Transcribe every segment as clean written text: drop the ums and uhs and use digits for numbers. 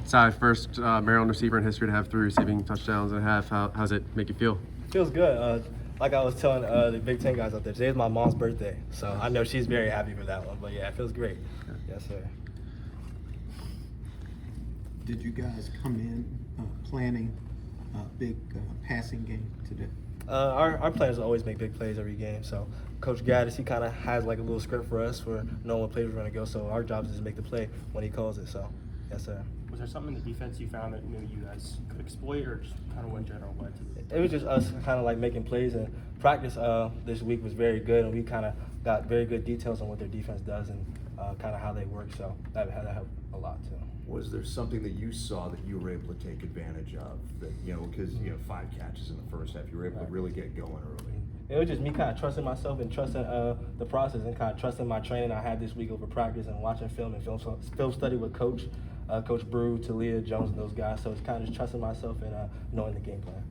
Tai, first Maryland receiver in history to have 3 receiving touchdowns and a half. How's it make you feel? Feels good. Like I was telling the Big Ten guys out there, today's my mom's birthday, so I know she's very happy for that one. But yeah, it feels great. Yes, sir. Did you guys come in planning a big passing game today? Our plan is to always make big plays every game. So Coach Gaddis, he kind of has like a little script for us for knowing what plays we're going to go. So our job is to make the play when he calls it. So yes, sir. Was there something in the defense you found that maybe you guys could exploit, or just kind of went general what? It was just us kind of like making plays, and practice this week was very good, and we kind of got very good details on what their defense does and kind of how they work. So that helped a lot too. Was there something that you saw that you were able to take advantage of? That because 5 catches in the first half, you were able to really get going early. It was just me kind of trusting myself and trusting the process and kind of trusting my training I had this week over practice and watching film and film study with Coach Brew, Talia, Jones, and those guys. So it's kind of just trusting myself and knowing the game plan.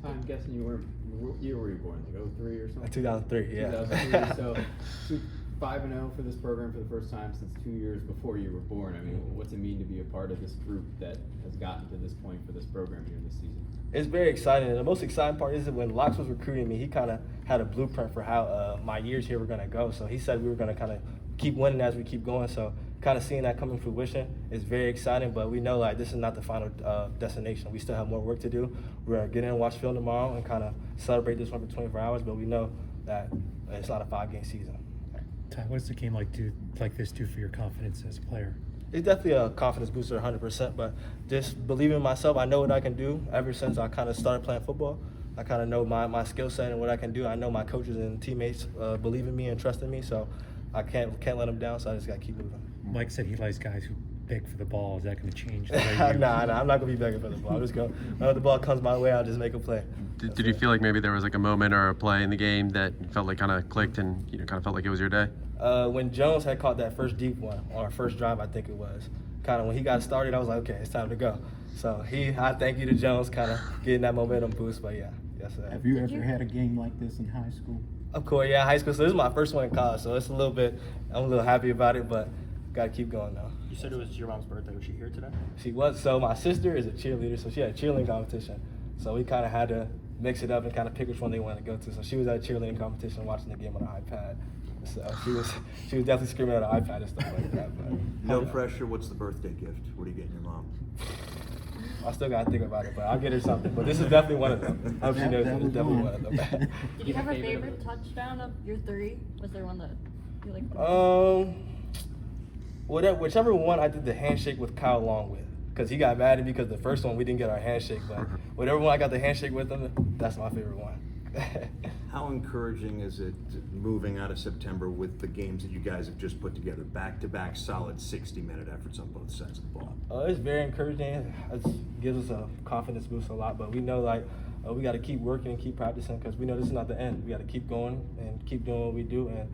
I'm guessing you were born, like 03 or something? 2003, yeah. 2003, so 5-0 for this program for the first time since 2 years before you were born. I mean, what's it mean to be a part of this group that has gotten to this point for this program here this season? It's very exciting, and the most exciting part is that when Locks was recruiting me, he kind of had a blueprint for how my years here were going to go. So he said we were going to kind of keep winning as we keep going. So kind of seeing that coming to fruition is very exciting, but we know like this is not the final destination. We still have more work to do. We're going to get in and watch film tomorrow and kind of celebrate this one for 24 hours, but we know that it's not a 5-game season. Tai, what does a game like this do for your confidence as a player? It's definitely a confidence booster 100%, but just believing in myself, I know what I can do. Ever since I kind of started playing football, I kind of know my skill set and what I can do. I know my coaches and teammates believe in me and trust in me, so I can't let them down, so I just got to keep moving. Mike said he likes guys who beg for the ball. Is that going to change the way you... Nah, I'm not going to be begging for the ball. I'm just going, whenever the ball comes my way, I'll just make a play. Did you feel like maybe there was like a moment or a play in the game that felt like kind of clicked and kind of felt like it was your day? When Jones had caught that first deep one on our first drive, I think it was, kind of when he got started, I was like, okay, it's time to go. So I thank you to Jones, kind of getting that momentum boost. But yeah, yes, sir. Have you ever had a game like this in high school? Of course, yeah, high school. So this is my first one in college, so it's I'm a little happy about it, but gotta keep going now. You said it was your mom's birthday. Was she here today? She was. So my sister is a cheerleader, so she had a cheerleading competition. So we kind of had to mix it up and kind of pick which one they wanted to go to. So she was at a cheerleading competition watching the game on an iPad. So she was definitely screaming at an iPad and stuff like that. But No pressure. What's the birthday gift? What are you getting your mom? I still gotta think about it, but I'll get her something. But this is definitely one of them. I hope she knows it's definitely one of them. Did you have a favorite touchdown of your 3? Was there one that you liked? Whichever one I did the handshake with Kyle Long with, because he got mad at me because the first one we didn't get our handshake, but whatever one I got the handshake with him, that's my favorite one. How encouraging is it moving out of September with the games that you guys have just put together, back-to-back solid 60-minute efforts on both sides of the ball? It's very encouraging. It gives us a confidence boost a lot, but we know we got to keep working and keep practicing because we know this is not the end. We got to keep going and keep doing what we do and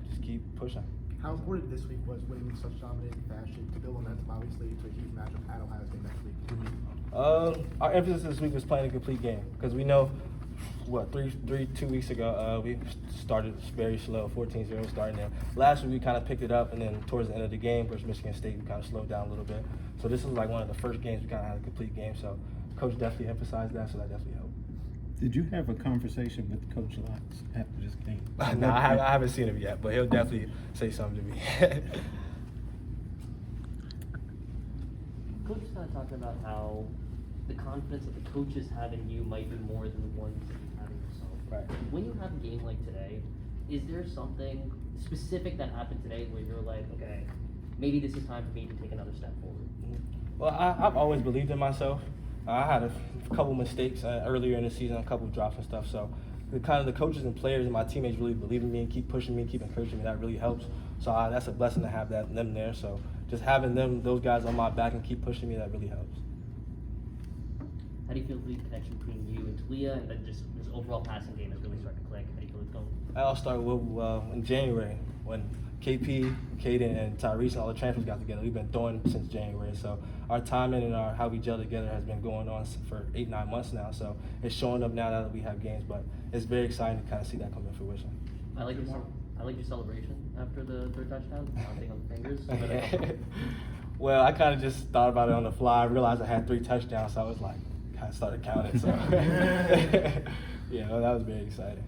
just keep pushing. How important this week was winning in such dominating fashion to build momentum, obviously, to a huge matchup at Ohio State next week? Our emphasis this week was playing a complete game because we know, 2 weeks ago, we started very slow, 14-0 starting there. Last week we kind of picked it up, and then towards the end of the game versus Michigan State, we kind of slowed down a little bit. So this was like one of the first games we kind of had a complete game. So Coach definitely emphasized that, so that definitely helped. Did you have a conversation with Coach Locks after this game? No, I haven't seen him yet, but he'll definitely say something to me. Coach was kind of talking about how the confidence that the coaches have in you might be more than the ones that you have in yourself. Right. When you have a game like today, is there something specific that happened today where you're like, okay, maybe this is time for me to take another step forward? Well, I've always believed in myself. I had a couple mistakes earlier in the season, a couple drops and stuff. So the coaches and players and my teammates really believe in me and keep pushing me, keep encouraging me. That really helps. So that's a blessing to have them there. So just having those guys on my back and keep pushing me, that really helps. How do you feel the connection between you and Talia, and then just this overall passing game is really starting to click? How do you feel it's going? I'll start with in January when KP, Caden, and Tyrese and all the transfers got together. We've been throwing since January. So our timing and how we gel together has been going on for 8-9 months now. So it's showing up now that we have games, but it's very exciting to kind of see that come to fruition. I like your celebration after the third touchdown, counting on the fingers. Well, I kind of just thought about it on the fly. I realized I had 3 touchdowns, so I was like, kind of started counting. So, yeah, well, that was very exciting.